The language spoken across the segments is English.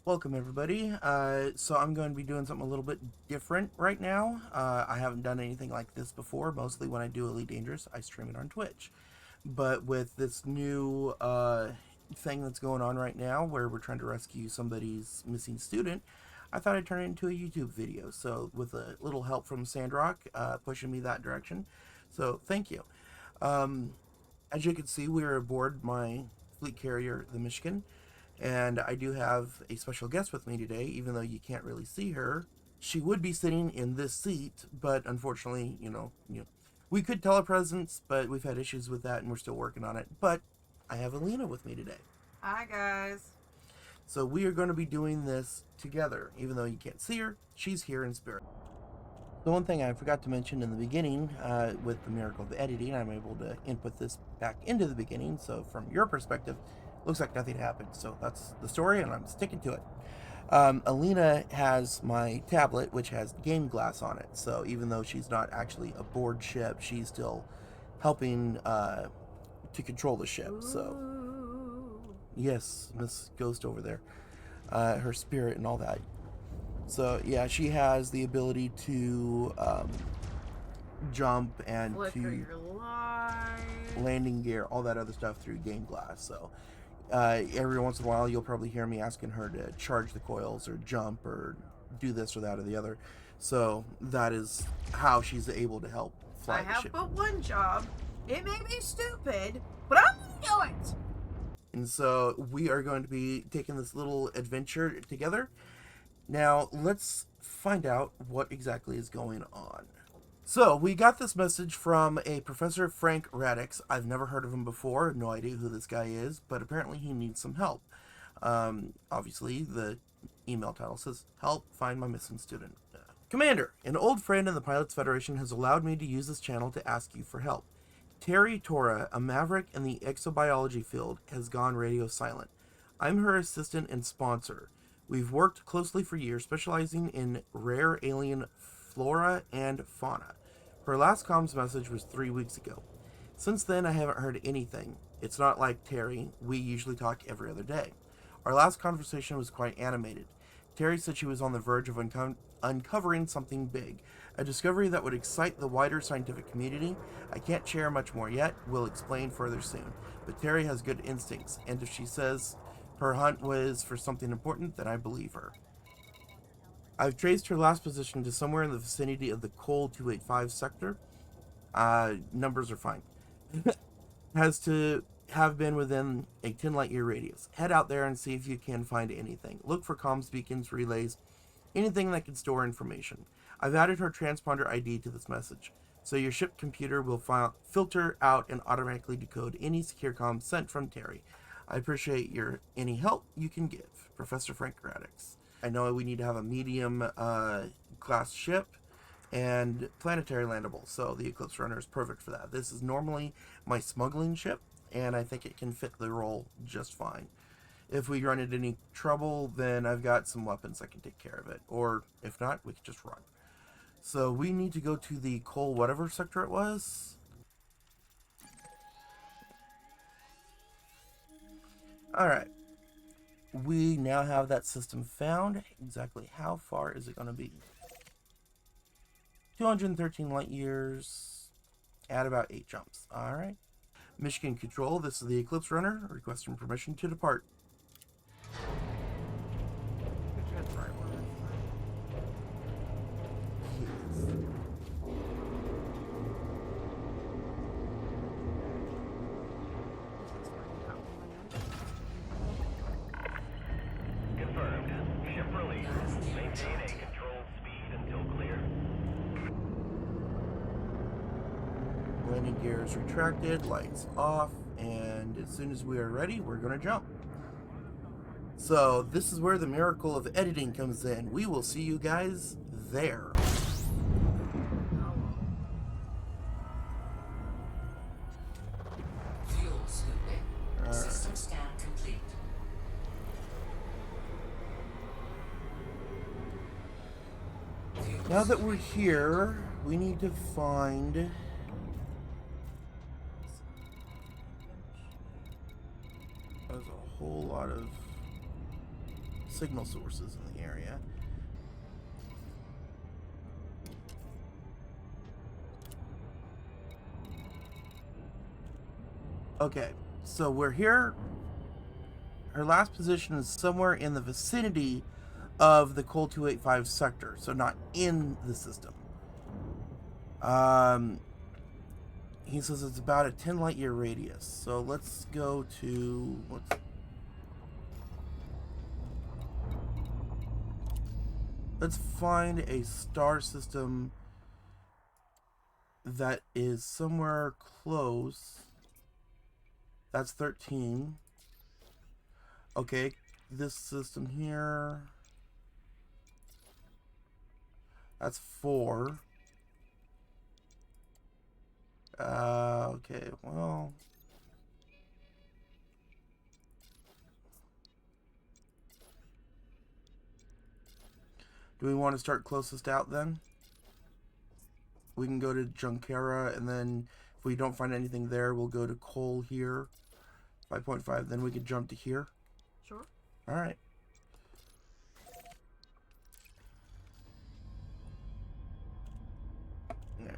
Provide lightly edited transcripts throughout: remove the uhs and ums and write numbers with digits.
Welcome everybody. So I'm going to be doing something a little bit different right now. I haven't done anything like this before. Mostly when I do Elite Dangerous, I stream it on Twitch. But with this new thing that's going on right now, where we're trying to rescue somebody's missing student, I thought I'd turn it into a YouTube video. So with a little help from Sandrock, pushing me that direction. So thank you. As you can see, we are aboard my fleet carrier, the Michigan. And I do have a special guest with me today, even though you can't really see her. She would be sitting in this seat, but unfortunately, we could telepresence, but we've had issues with that and we're still working on it. But I have Elina with me today. Hi, guys. So we are going to be doing this together. Even though you can't see her, she's here in spirit. The one thing I forgot to mention in the beginning, with the miracle of editing, I'm able to input this back into the beginning. So from your perspective, looks like nothing happened. So that's the story, and I'm sticking to it. Elina has my tablet, which has game glass on it. So even though she's not actually aboard ship, she's still helping to control the ship. So yes, Miss Ghost over there, her spirit and all that. So yeah, she has the ability to jump and Flicker to your light. landing gear, all that other stuff through game glass. So every once in a while, you'll probably hear me asking her to charge the coils or jump or do this or that or the other. So that is how she's able to help fly the I have ship. but one job. It may be stupid, but I'm gonna do it. And so we are going to be taking this little adventure together. Now, let's find out what exactly is going on. So, we got this message from a Professor Frank Raddix. I've never heard of him before, no idea who this guy is, but apparently he needs some help. Obviously, the email title says, "Help find my missing student." Commander, an old friend in the Pilots Federation has allowed me to use this channel to ask you for help. Terry Tora, a maverick in the exobiology field, has gone radio silent. I'm her assistant and sponsor. We've worked closely for years, specializing in rare alien flora and fauna. Her last comms message was 3 weeks ago. Since then, I haven't heard anything. It's not like Terry. We usually talk every other day. Our last conversation was quite animated. Terry said she was on the verge of uncovering something big, a discovery that would excite the wider scientific community. I can't share much more yet. We'll explain further soon. But Terry has good instincts, and if she says her hunt was for something important, then I believe her. I've traced her last position to somewhere in the vicinity of the Cole 285 sector. Numbers are fine. Has to have been within a 10 light year radius. Head out there and see if you can find anything. Look for comms beacons, relays, anything that can store information. I've added her transponder ID to this message, so your ship computer will filter out and automatically decode any secure comms sent from Terry. I appreciate any help you can give. Professor Frank Raddix. I know we need to have a medium class ship and planetary landable, so the Eclipse Runner is perfect for that. This is normally my smuggling ship, and I think it can fit the role just fine. If we run into any trouble, then I've got some weapons that can take care of it, or if not, we can just run. So we need to go to the Cole whatever sector it was. Alright. We now have that system found. Exactly how far is it going to be? 213 light years at about 8 jumps. Alright. Michigan Control, this is the Eclipse Runner, requesting permission to depart. Confirmed. Ship release. Maintain a controlled speed until clear. Landing gears retracted, lights off, and as soon as we are ready, we're going to jump. So this is where the miracle of editing comes in. We will see you guys there. Fuel scooping. System scan complete. Now that we're here, we need to find There's a whole lot of signal sources in the area. Okay, so we're here. Her last position is somewhere in the vicinity of the Col 285 sector, so not in the system. He says it's about a 10 light year radius. So let's go to let's find a star system that is somewhere close. That's 13. Okay, this system here. That's 4. Okay, well. Do we want to start closest out then? We can go to Junquera, and then if we don't find anything there, we'll go to Cole here. 5.5, then we could jump to here. Sure. Alright. Alright.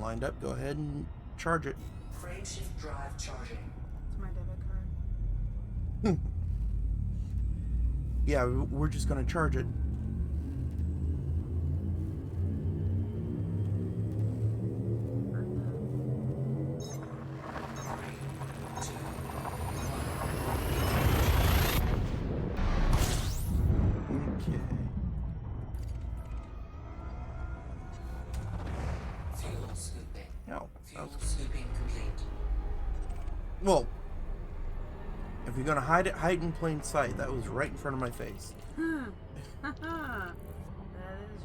Lined up, go ahead and charge it. Frameshift drive charging. It's my debit card. Yeah, we're just gonna charge it. Okay. Fuel scooping. No. Fuel scooping complete. Well, if you're gonna hide it, hide in plain sight. That was right in front of my face. That is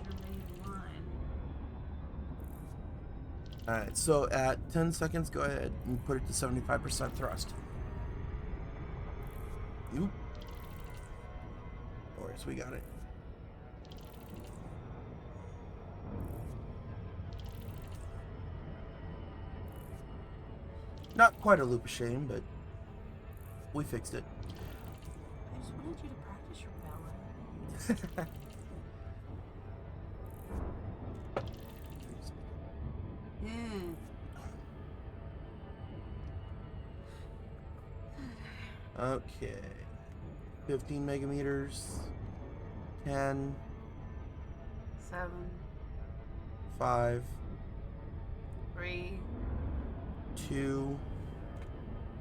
your main line. Alright, so at 10 seconds, go ahead and put it to 75% thrust. Oop. Of course, we got it. Not quite a loop of shame, but we fixed it. I just wanted you to practice your ballet. Okay. 15 megameters. 10. 7, 5. 3, 2.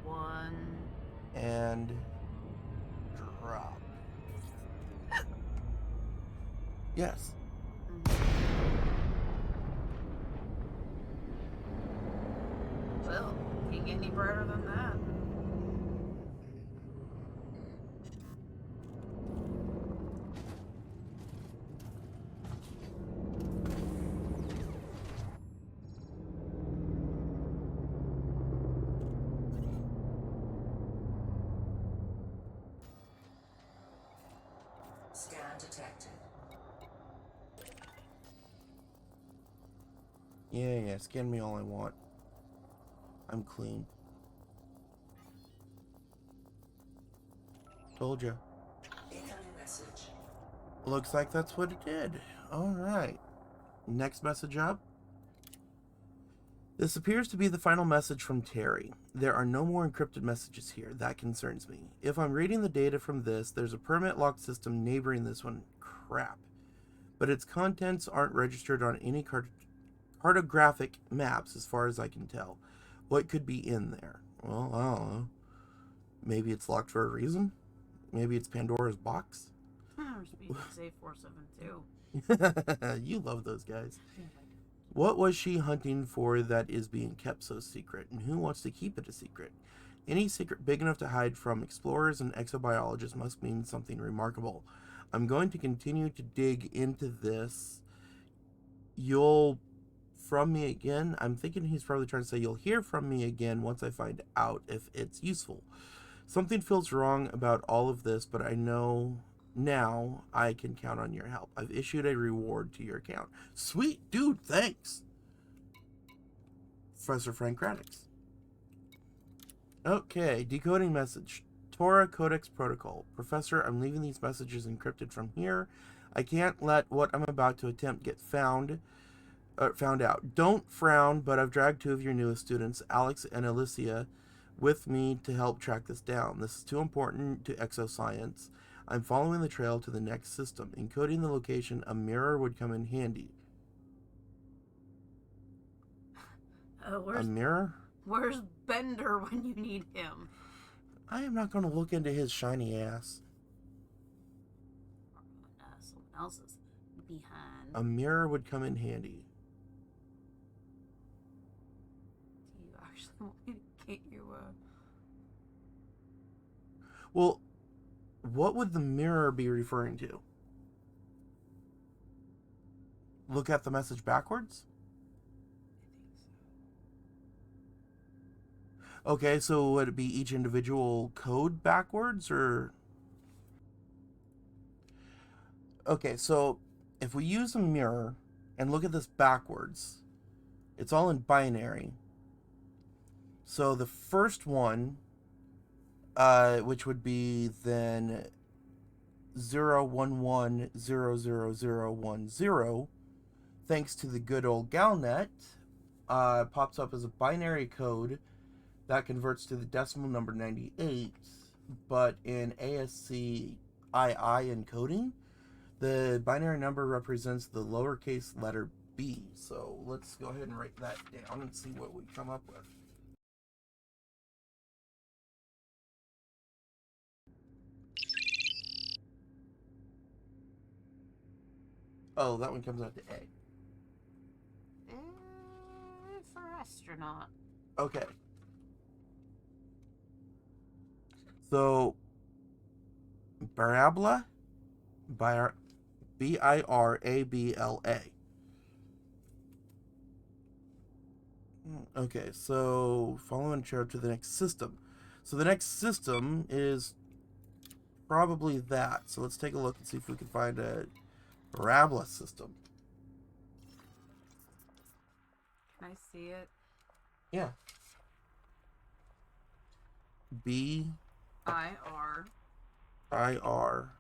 1. And drop. Yes. Well, can't get any brighter than that. Scan detected. Yeah, scan me all I want. I'm clean. Told ya. Incoming message. Looks like that's what it did. Alright. Next message up. This appears to be the final message from Terry. There are no more encrypted messages here. That concerns me. If I'm reading the data from this, there's a permit locked system neighboring this one. Crap. But its contents aren't registered on any cartographic maps as far as I can tell. What could be in there? Well, I don't know. Maybe it's locked for a reason? Maybe it's Pandora's box? Or speed safe 472. You love those guys. What was she hunting for that is being kept so secret? And who wants to keep it a secret? Any secret big enough to hide from explorers and exobiologists must mean something remarkable. I'm going to continue to dig into this. You'll from me again. I'm thinking he's probably trying to say you'll hear from me again once I find out if it's useful. Something feels wrong about all of this, but I know now I can count on your help. I've issued a reward to your account. Sweet, dude, thanks. Professor Frank Raddix. Okay, decoding message. Torah Codex Protocol. Professor, I'm leaving these messages encrypted from here. I can't let what I'm about to attempt get found out. Don't frown, but I've dragged 2 of your newest students, Alex and Alicia, with me to help track this down. This is too important to exoscience. I'm following the trail to the next system. Encoding the location, a mirror would come in handy. A mirror? Where's Bender when you need him? I am not going to look into his shiny ass. Someone else is behind. A mirror would come in handy. Do you actually want me to get you Well, what would the mirror be referring to? Look at the message backwards? Okay, so would it be each individual code backwards, or... Okay, so if we use a mirror and look at this backwards, it's all in binary. So the first one, which would be then 0110010, thanks to the good old Galnet, pops up as a binary code that converts to the decimal number 98, but in ASCII encoding, the binary number represents the lowercase letter b. So let's go ahead and write that down and see what we come up with. Oh, that one comes out to A. for astronaut? Okay. So, Birabla, B-I-R-A-B-L-A. Okay, so following chair to the next system. So the next system is probably that. So let's take a look and see if we can find a Birabla system. Can I see it? Yeah. B I-R I-R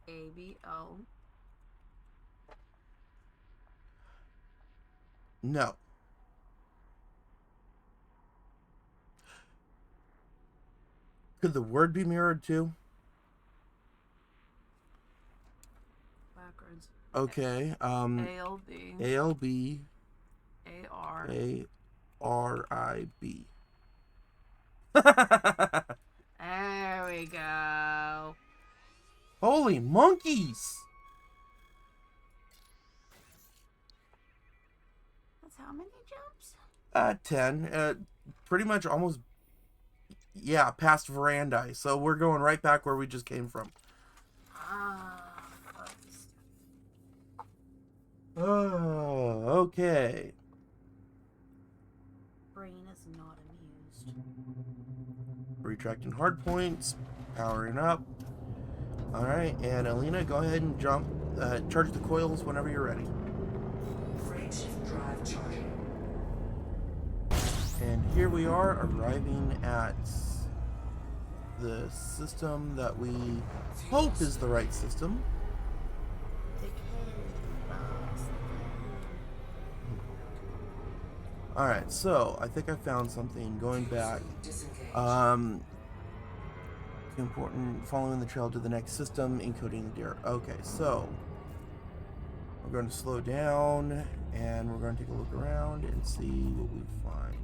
A-B-L. No. Could the word be mirrored too? Backwards. Okay. A-L-B A-L-B A-R A-R-I-B. There we go. Holy monkeys! That's how many jumps? 10. Pretty much almost, yeah, past Verandi. So we're going right back where we just came from. Oh, okay. Brain is not amused. Retracting hard points, powering up. Alright, and Elina, go ahead and jump, charge the coils whenever you're ready. Frameshift drive charging. And here we are, arriving at the system that we hope is the right system. Alright, so I think I found something going back. Disengage. Important, following the trail to the next system, encoding the deer. Okay, so we're going to slow down and we're going to take a look around and see what we find.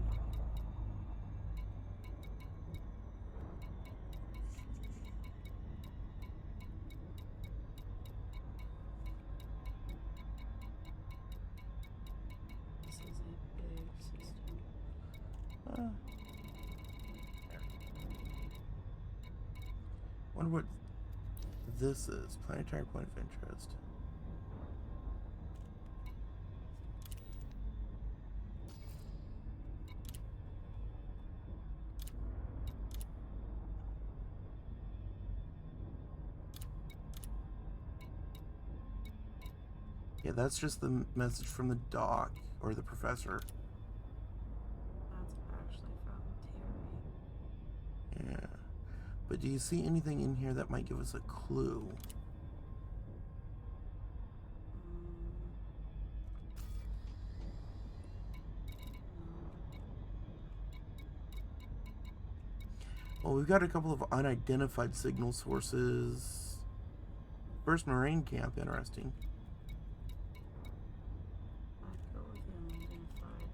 This is a big system. Wonder what this is. Planetary point of interest. Yeah, that's just the message from the doc or the professor. That's actually from Terry. Yeah. But do you see anything in here that might give us a clue? Well, we've got a couple of unidentified signal sources. First Marine camp, interesting. I'd go with the unidentified.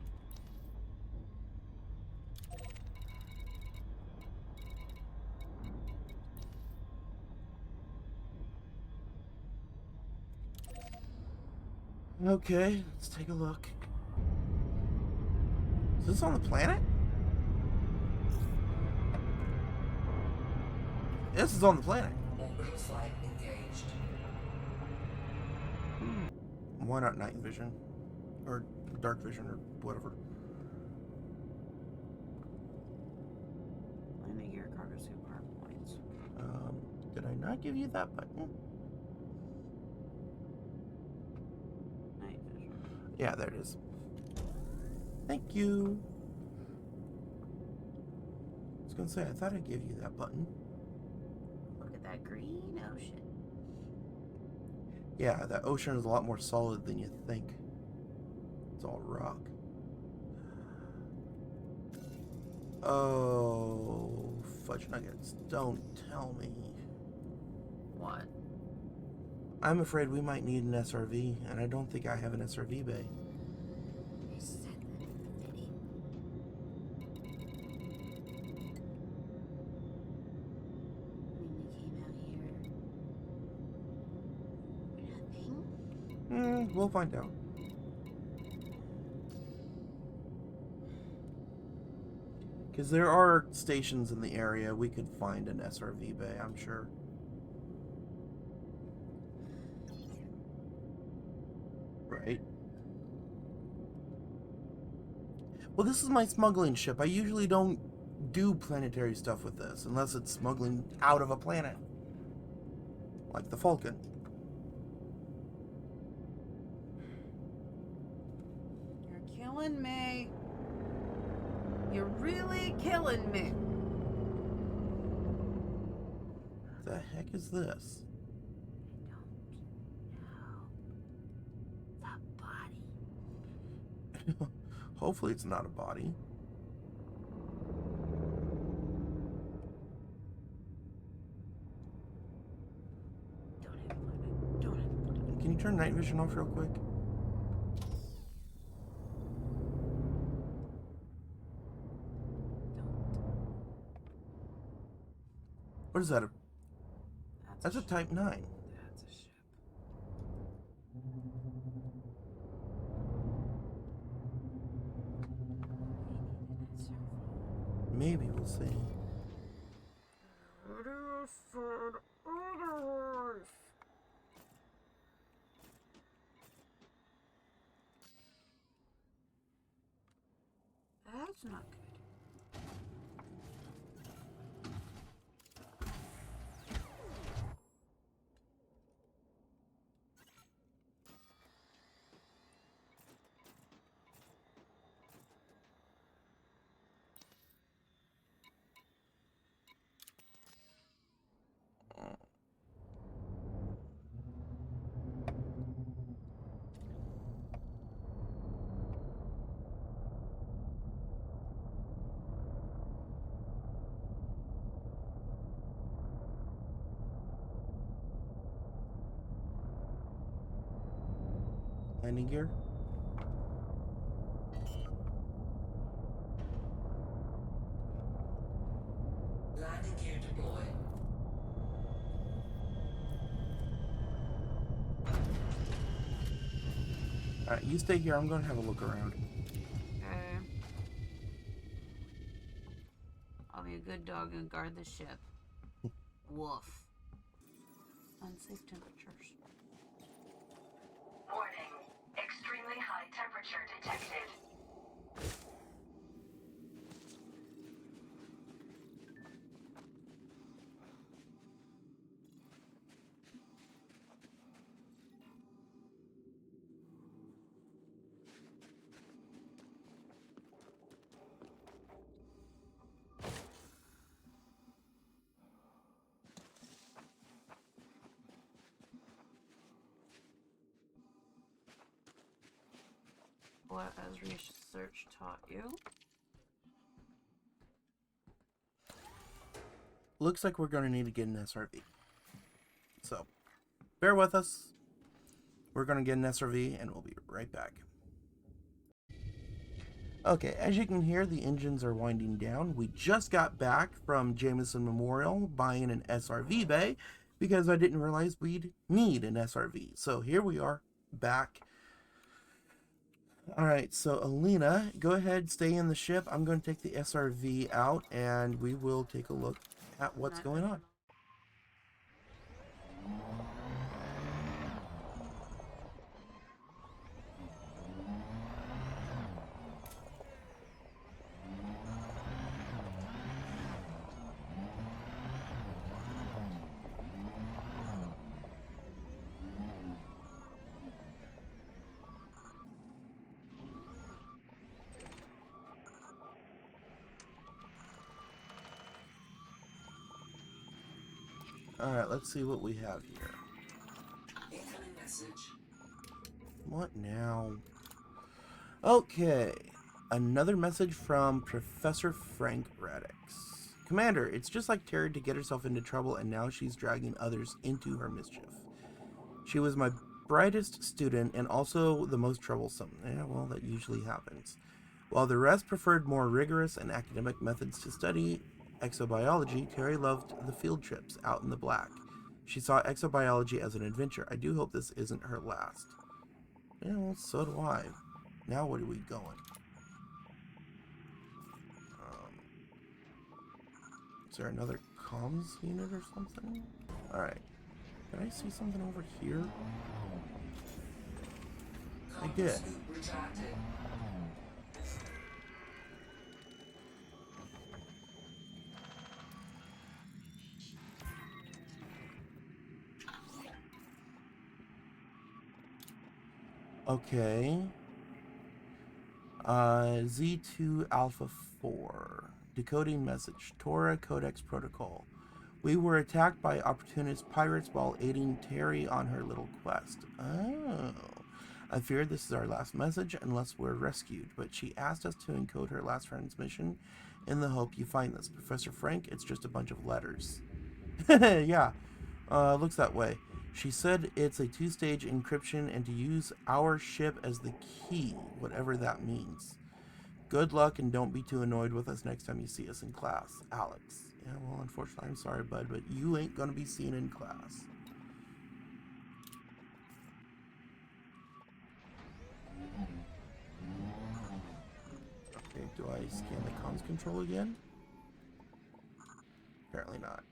Okay, let's take a look. Is this on the planet? This is on the planet. Orbital flight engaged. Why not night vision? Or dark vision, or whatever. Landing gear, cargo suit, hard points. Did I not give you that button? Night vision. Yeah, there it is. Thank you. I was gonna say, I thought I gave you that button. Look at that green ocean. Yeah, that ocean is a lot more solid than you think. It's all rock. Oh, fudge nuggets. Don't tell me. What? I'm afraid we might need an SRV, and I don't think I have an SRV bay. They said that in the video. When we came out here for nothing? We'll find out. Because there are stations in the area we could find an SRV bay, I'm sure. Right? Well, this is my smuggling ship. I usually don't do planetary stuff with this, unless it's smuggling out of a planet. Like the Falcon. You're killing me. You're really killing me. What the heck is this? I don't know. The body. Hopefully it's not a body. Don't even look at it. Don't even look at it. Can you turn night vision off real quick? What is that? That's a Type 9. That's a ship. Maybe we'll see. That's not good. Landing gear? Landing gear deployed. Alright, you stay here. I'm going to have a look around. Okay. I'll be a good dog and guard the ship. Woof. Unsafe temperatures. Warning. Extremely high temperature detected. What has research taught you? Looks like we're going to need to get an SRV. So, bear with us. We're going to get an SRV and we'll be right back. Okay, as you can hear, the engines are winding down. We just got back from Jameson Memorial buying an SRV bay because I didn't realize we'd need an SRV. So here we are, back. Alright, so Elina, go ahead, stay in the ship. I'm going to take the SRV out and we will take a look at what's going on. Alright, let's see what we have here. Incoming message. What now? Okay, another message from Professor Frank Raddix. Commander, it's just like Terry to get herself into trouble and now she's dragging others into her mischief. She was my brightest student and also the most troublesome. Yeah, well, that usually happens. While the rest preferred more rigorous and academic methods to study exobiology, Terry loved the field trips out in the black. She saw exobiology as an adventure. I do hope this isn't her last. Yeah, well, so do I. Now where are we going? Is there another comms unit or something? Alright. Did I see something over here? I did. Scoop retracted. Okay. Z2 Alpha 4. Decoding message. Torah Codex Protocol. We were attacked by opportunist pirates while aiding Terry on her little quest. Oh. I feared this is our last message unless we're rescued, but she asked us to encode her last transmission in the hope you find this. Professor Frank, it's just a bunch of letters. Yeah, looks that way. She said it's a 2-stage encryption and to use our ship as the key, whatever that means. Good luck and don't be too annoyed with us next time you see us in class. Alex. Yeah, well, unfortunately, I'm sorry, bud, but you ain't gonna be seen in class. Okay, do I scan the comms control again? Apparently not.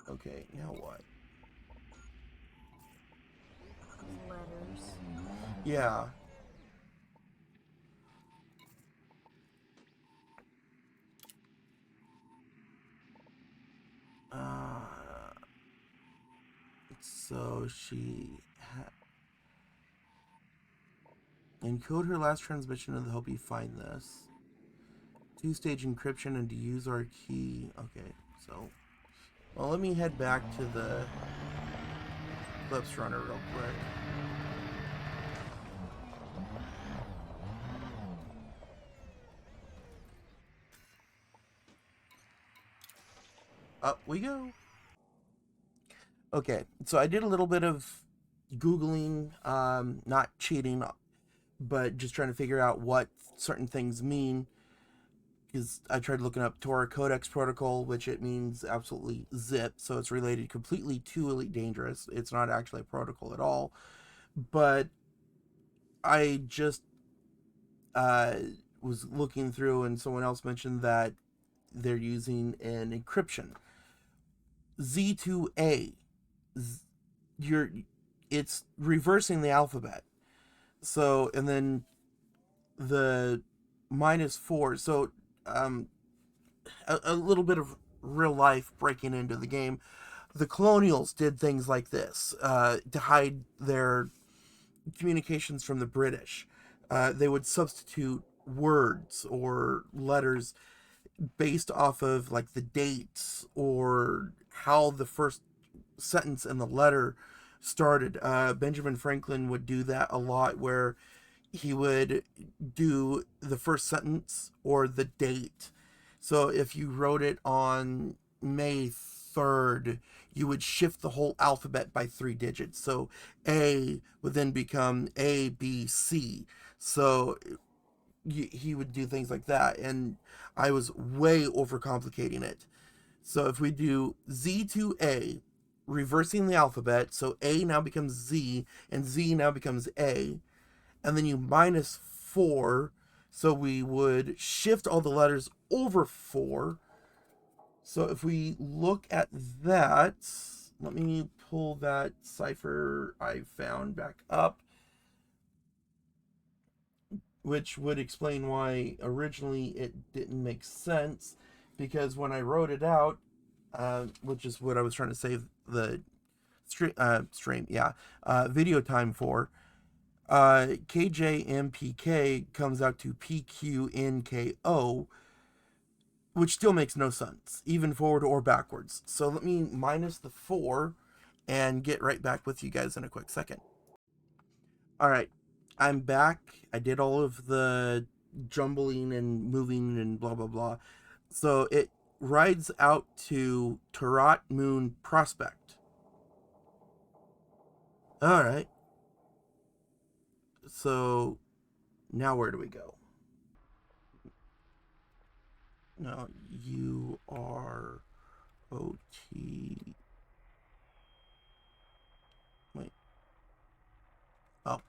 Okay, now what? Letters. Yeah. So she encode her last transmission in the hope you find this. 2-stage encryption and to use our key. Okay, so well, let me head back to the Eclipse Runner real quick. Up we go. Okay, so I did a little bit of Googling, not cheating, but just trying to figure out what certain things mean. Because I tried looking up Torah Codex Protocol, which it means absolutely zip, so it's related completely to Elite Dangerous. It's not actually a protocol at all. But I just was looking through, and someone else mentioned that they're using an encryption. Z2A. It's reversing the alphabet. So, and then the -4. So, a little bit of real life breaking into the game. The Colonials did things like this to hide their communications from the British. They would substitute words or letters based off of like the dates or how the first sentence in the letter started. Benjamin Franklin would do that a lot, where he would do the first sentence or the date. So if you wrote it on May 3rd, you would shift the whole alphabet by 3 digits. So A would then become A, B, C. So he would do things like that. And I was way overcomplicating it. So if we do Z to A, reversing the alphabet, so A now becomes Z, and Z now becomes A, and then you minus 4, so we would shift all the letters over 4. So if we look at that, let me pull that cipher I found back up, which would explain why originally it didn't make sense, because when I wrote it out, which is what I was trying to save the video time for, KJMPK comes out to PQNKO, which still makes no sense, even forward or backwards. So let me minus the 4 and get right back with you guys in a quick second. All right, I'm back. I did all of the jumbling and moving and blah, blah, blah. So it rides out to Tarat Moon Prospect. All right. So now where do we go? No, you are OT. Wait. Oh.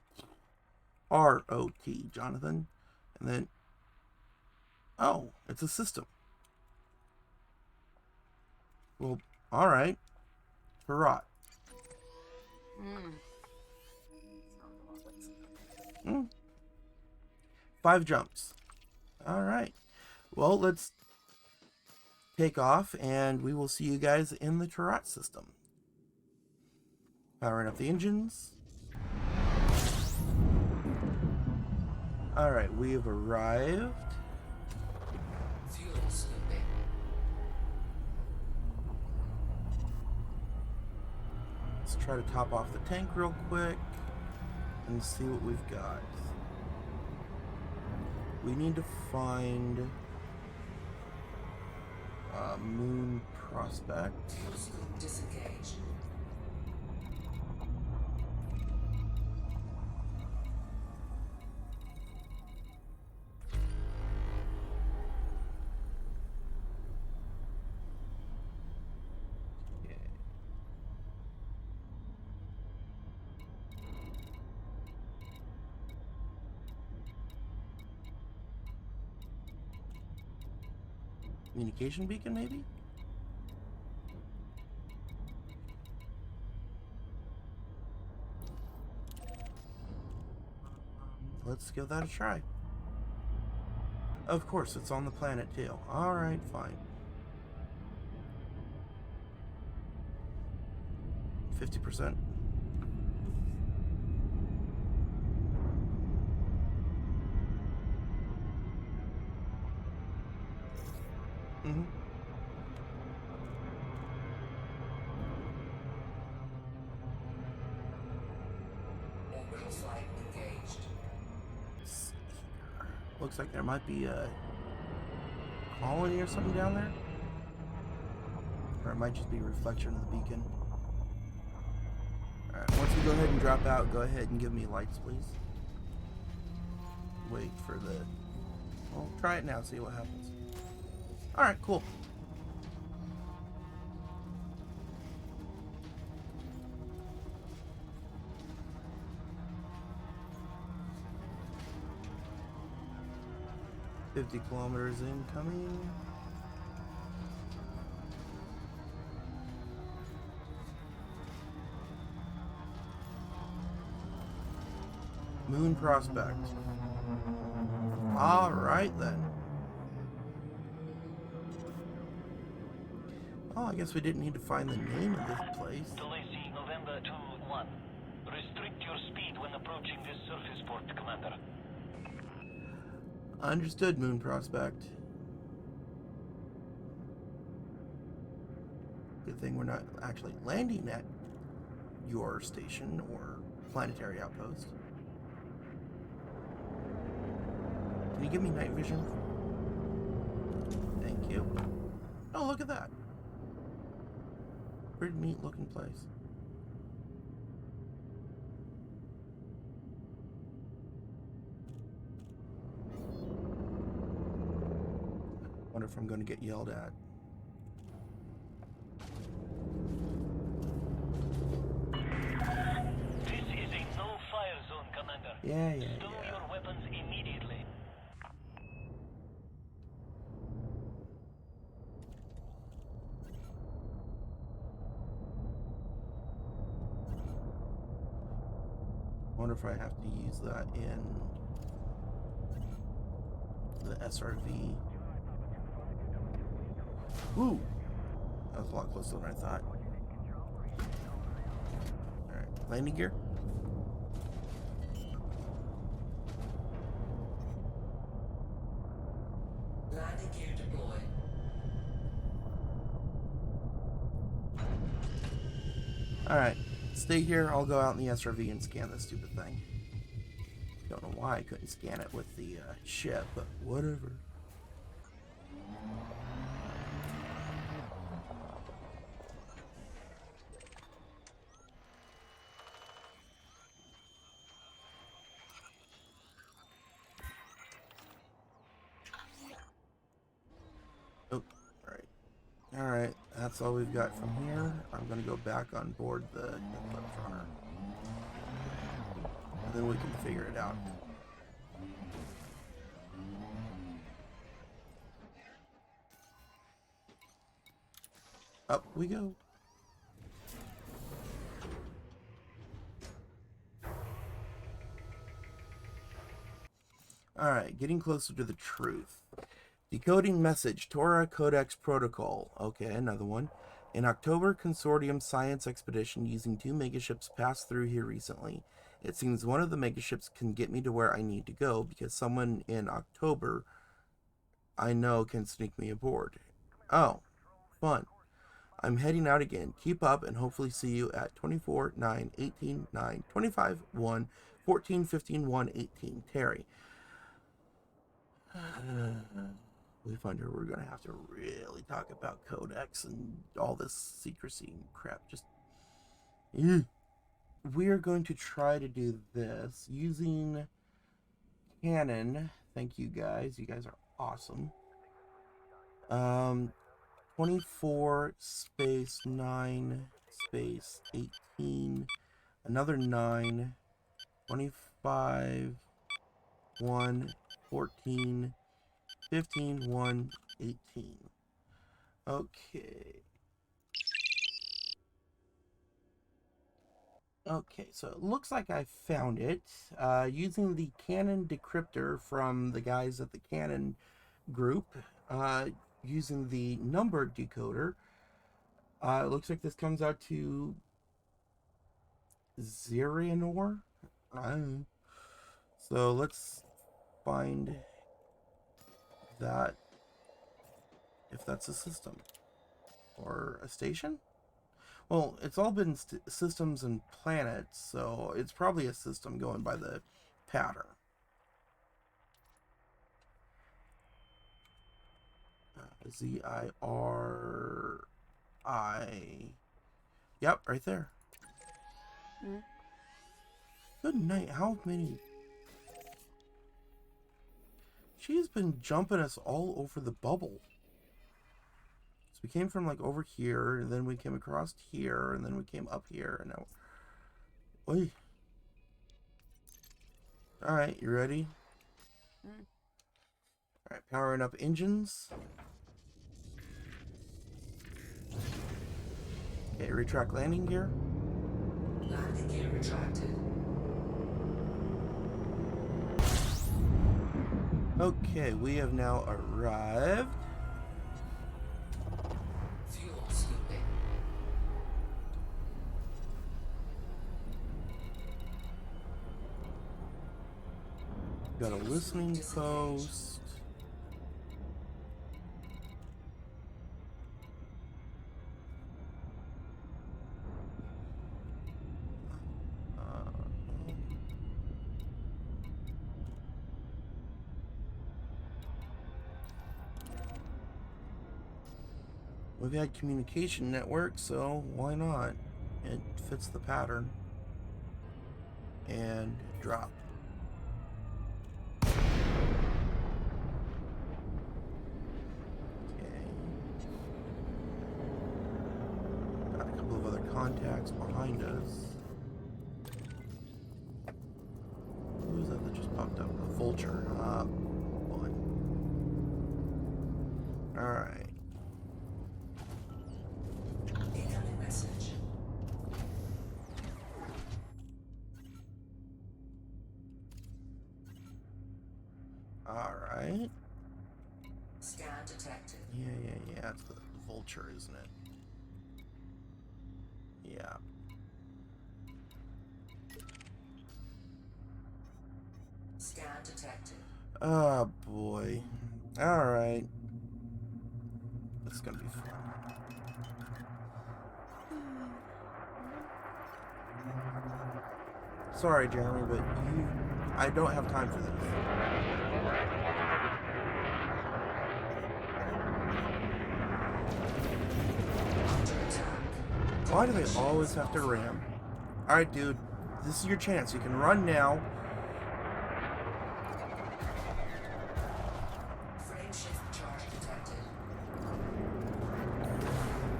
ROT, Jonathan. And then, oh, it's a system. Well, all right. Farrat. 5 jumps. All right. Well, let's take off, and we will see you guys in the Tarat system. Powering up the engines. All right, we have arrived. Fuel scooping. Let's try to top off the tank real quick and see what we've got. We need to find Moon Prospect. Fuel scoop disengaged. Communication beacon, maybe? Let's give that a try. Of course, it's on the planet too. Alright, fine. 50%. Mm-hmm. Orbital flight engaged. Let's see here. Looks like there might be a colony or something down there. Or it might just be a reflection of the beacon. Alright, once we go ahead and drop out, go ahead and give me lights, please. Wait for the... Well, try it now, see what happens. Alright, cool. $50 kilometers incoming. Moon Prospect. All right then. Oh, I guess we didn't need to find the name of this place. Tulasi, November 2-1. Restrict your speed when approaching this surface port, Commander. Understood, Moon Prospect. Good thing we're not actually landing at your station or planetary outpost. Can you give me night vision? Thank you. Oh, look at that. Pretty neat looking place. Wonder if I'm going to get yelled at. This is a no-fire zone, Commander. Yeah. Stow your weapons immediately. Wonder if I have to use that in the SRV. Ooh! That was a lot closer than I thought. Alright, landing gear. Landing gear deployed. Alright, stay here. I'll go out in the SRV and scan this stupid thing. Don't know why I couldn't scan it with the ship, but whatever. Oh, alright, that's all we've got from here. I'm gonna go back on board the Eclipse Runner. And then we can figure it out. Up we go. Alright, getting closer to the truth. Decoding message, Torah Codex Protocol. Okay, another one. An October Consortium science expedition using 2 megaships passed through here recently. It seems one of the megaships can get me to where I need to go because someone in October I know can sneak me aboard. Oh, fun. I'm heading out again. Keep up and hopefully see you at 24, 9, 18, 9, 25, 1, 14, 15, 1, 18. Terry. We find her, we're going to have to really talk about Codex and all this secrecy and crap. Just, we are going to try to do this using Canon. Thank you guys. You guys are awesome. 24 space 9 space 18. Another 9. 25. 1. 14. 15, 1, 18. Okay. Okay, so it looks like I found it. Using the Canon decryptor from the guys at the Canon group, using the number decoder, it looks like this comes out to Zerianor. So let's find that, if that's a system or a station. Well, it's all been systems and planets, so it's probably a system going by the pattern. Z-I-R-I. Yep, right there. Good night. How many? She's been jumping us all over the bubble. So we came from like over here, and then we came across here, and then we came up here, and now. Oi. Alright, you ready? Alright, powering up engines. Okay, retract landing gear. Landing gear retracted. Okay, we have now arrived. Fuel scooping. Got a listening post. We've had communication network, so why not? It fits the pattern. And drop. Okay. Got a couple of other contacts behind us. Who's that just popped up? A vulture. One. Alright. Incoming message. Alright. Scan detected. Yeah. It's the vulture, isn't it? Yeah. Scan detected. Oh boy. Alright. This is gonna be fun. Sorry, Jeremy, but I don't have time for this. Why do they always have to ram? Alright, dude. This is your chance. You can run now. Frame shift charge detected.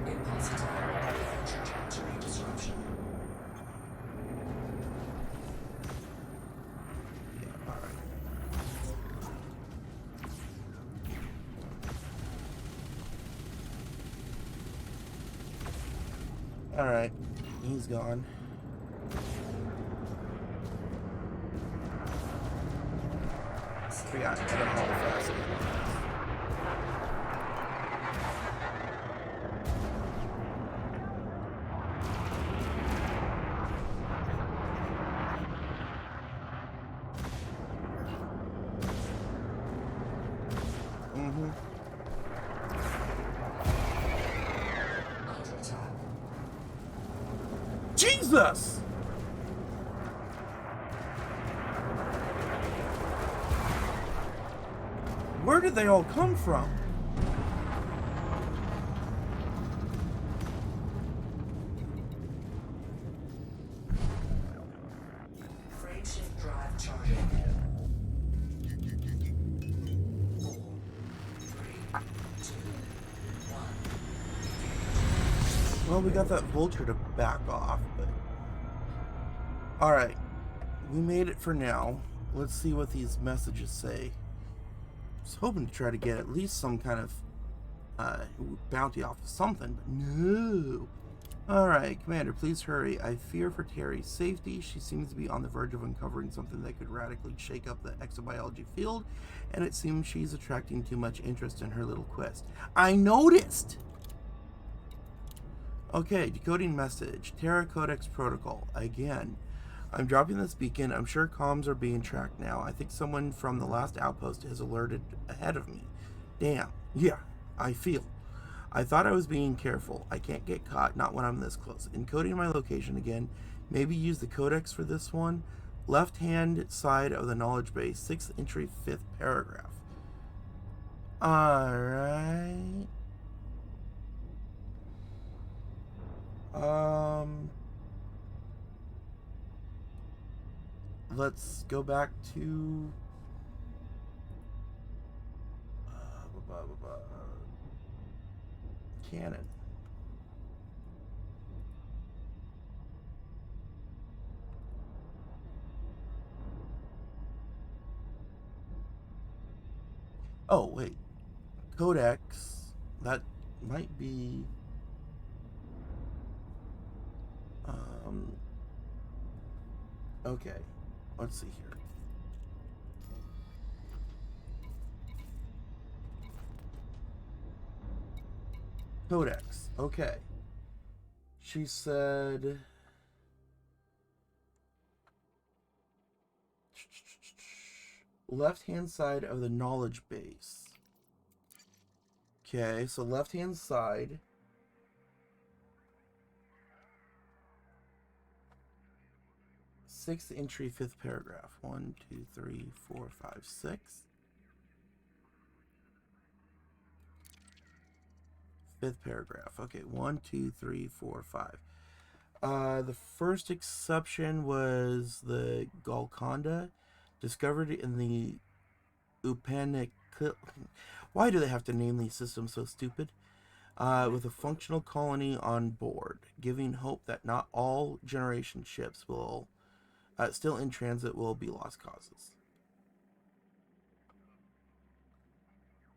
Impulse attack. Trajectory disruption. Yeah, alright. Alright. He's gone. We got to the hall fast. Under attack. Jesus! Where did they all come from? Frame shift drive charging. 4, 3, 2, 1. Well, we got that vulture to back off, but... Alright. We made it for now. Let's see what these messages say. I was hoping to try to get at least some kind of bounty off of something, but no. Alright, Commander, please hurry. I fear for Terry's safety. She seems to be on the verge of uncovering something that could radically shake up the exobiology field, and it seems she's attracting too much interest in her little quest. I noticed! Okay, decoding message. Terra Codex Protocol. Again. I'm dropping this beacon. I'm sure comms are being tracked now. I think someone from the last outpost has alerted ahead of me. Damn. Yeah, I feel. I thought I was being careful. I can't get caught, not when I'm this close. Encoding my location again. Maybe use the codex for this one. Left-hand side of the knowledge base. 6th entry, 5th paragraph. Alright. Let's go back to Canon. Oh, wait. Codex. That might be... Okay. Let's see here. Codex. Okay. She said... Left-hand side of the knowledge base. Okay, so left-hand side. Sixth entry, 5th paragraph. 1, 2, 3, 4, 5, 6. Fifth paragraph. Okay, 1, 2, 3, 4, 5. The first exception was the Golconda, discovered in the Upanic. Why do they have to name these systems so stupid? With a functional colony on board, giving hope that not all generation ships will, still in transit, will be lost causes.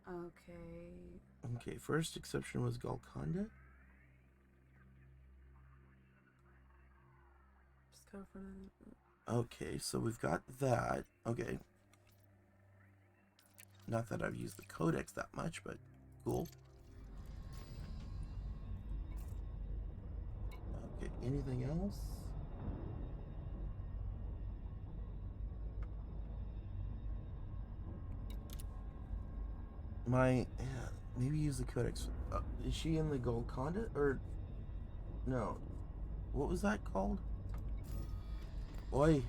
Okay. Okay, first exception was Golconda. Just go for Okay, so we've got that. Okay. Not that I've used the codex that much, but cool. Okay, anything else? Maybe use the codex. Is she in the Golconda? Or, no. What was that called? Oi.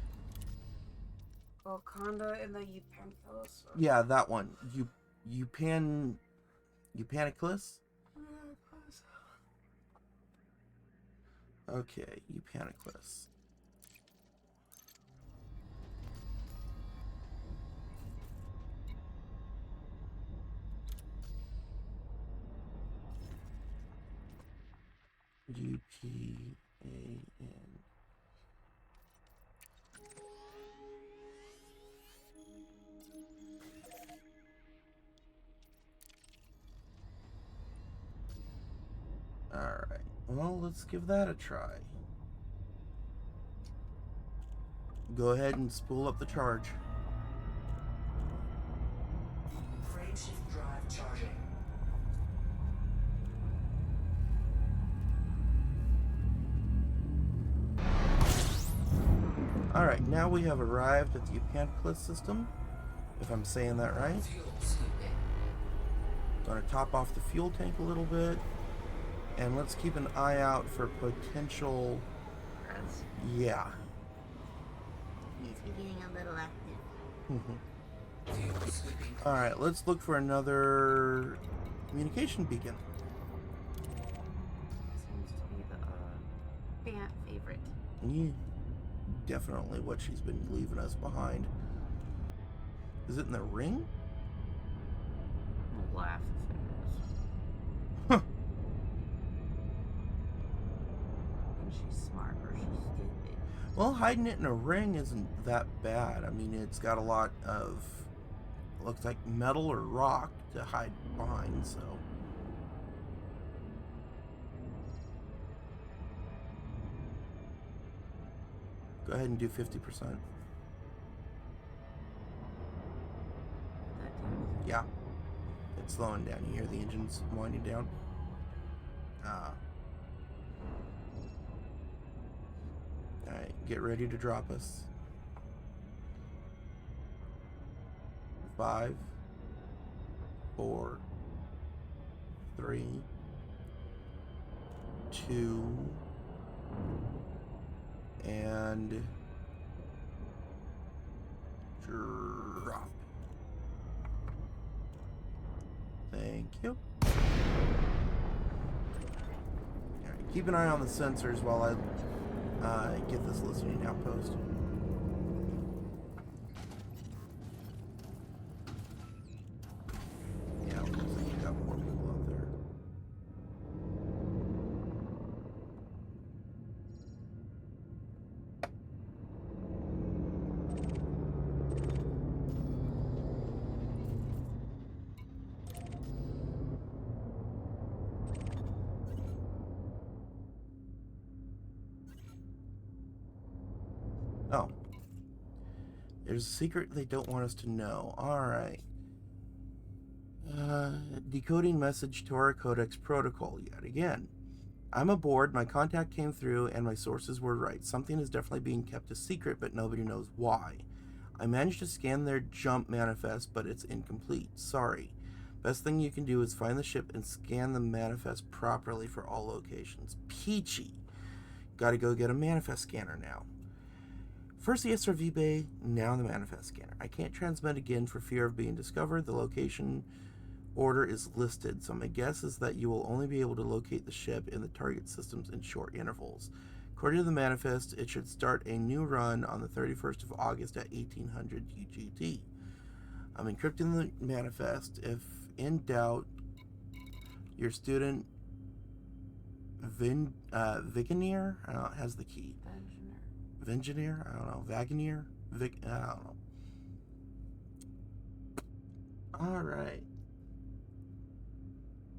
Golconda in the Eupancos. Yeah, that one. Eupaniclus? Okay, Eupaniclus. UPAN. Alright, well, let's give that a try. Go ahead and spool up the charge. Frameshift drive charging. Alright, now we have arrived at the Eupanclus system, if I'm saying that right. Fuel scooping. Gonna top off the fuel tank a little bit, and let's keep an eye out for potential... Yeah. He's getting a little active. Fuel scooping. Alright, let's look for another communication beacon. Seems to be the fan favorite. Yeah, definitely what she's been leaving us behind. Is it in the ring? I'll laugh if it is. Huh. And she's smart or she's stupid. Well, hiding it in a ring isn't that bad. I mean, it's got a lot of, looks like metal or rock to hide behind, so. Go ahead and do 50%. That damn Yeah. It's slowing down. You hear the engines winding down? Alright, get ready to drop us. 5, 4, 3, 2, and drop. Thank you. Alright, keep an eye on the sensors while I get this listening outpost. Yeah, looks like you got more people out there. Oh. There's a secret they don't want us to know. Alright. Decoding message to our codex protocol yet again. I'm aboard, my contact came through, and my sources were right. Something is definitely being kept a secret, but nobody knows why. I managed to scan their jump manifest, but it's incomplete. Sorry. Best thing you can do is find the ship and scan the manifest properly for all locations. Peachy. Gotta go get a manifest scanner now. First the SRV bay, now the manifest scanner. I can't transmit again for fear of being discovered. The location order is listed, so my guess is that you will only be able to locate the ship in the target systems in short intervals. According to the manifest, it should start a new run on the 31st of August at 1800 UGT. I'm encrypting the manifest. If in doubt, your student Vigineer has the key. Vigineer? I don't know. Vagineer? I don't know. Alright.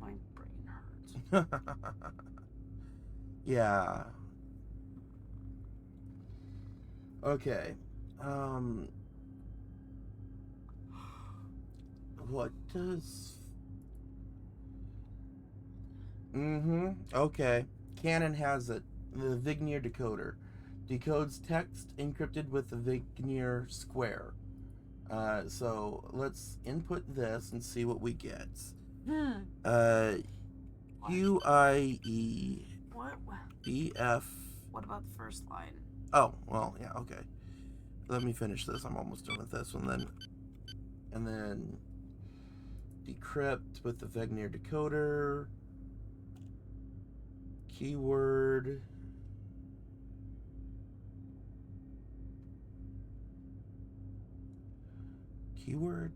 My brain hurts. Yeah. Okay. What does... Okay. Canon has it. The Vigineer decoder. Decodes text encrypted with the Vigineer square. So let's input this and see what we get. QIE What? BF. What about the first line? Oh, well, yeah, okay. Let me finish this. I'm almost done with this one. And then decrypt with the Vigineer decoder. Keyword. Keyword.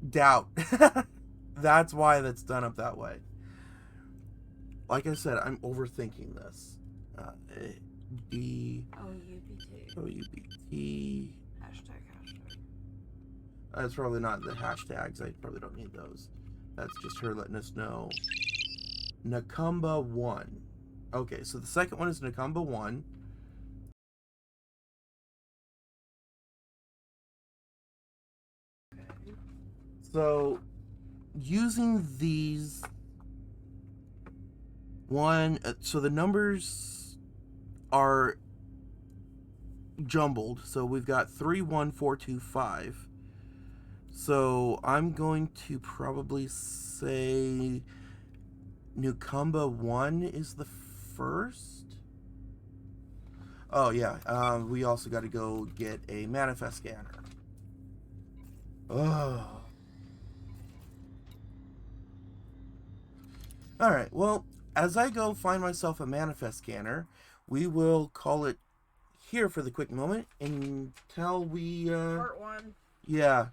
Doubt. That's why that's done up that way. Like I said, I'm overthinking this. OUBT. Hashtag. That's probably not the hashtags. I probably don't need those. That's just her letting us know. Nakumba 1. Okay, so the second one is Nakumba 1. So, using these so the numbers are jumbled. So we've got 3, 1, 4, 2, 5. So I'm going to probably say Nakumba 1 is the first. Oh yeah, we also got to go get a manifest scanner. Oh. Alright, well, as I go find myself a manifest scanner, we will call it here for the quick moment until we, Part 1. Yeah.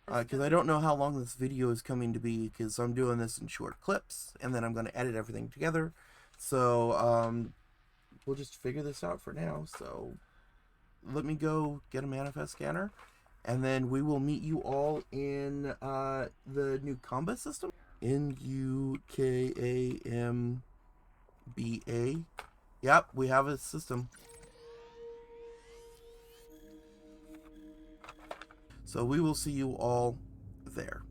Because I don't know how long this video is coming to be, because I'm doing this in short clips, and then I'm going to edit everything together. So, we'll just figure this out for now. So, let me go get a manifest scanner, and then we will meet you all in the new combat system. NUKAMBA. Yep, we have a system. So we will see you all there.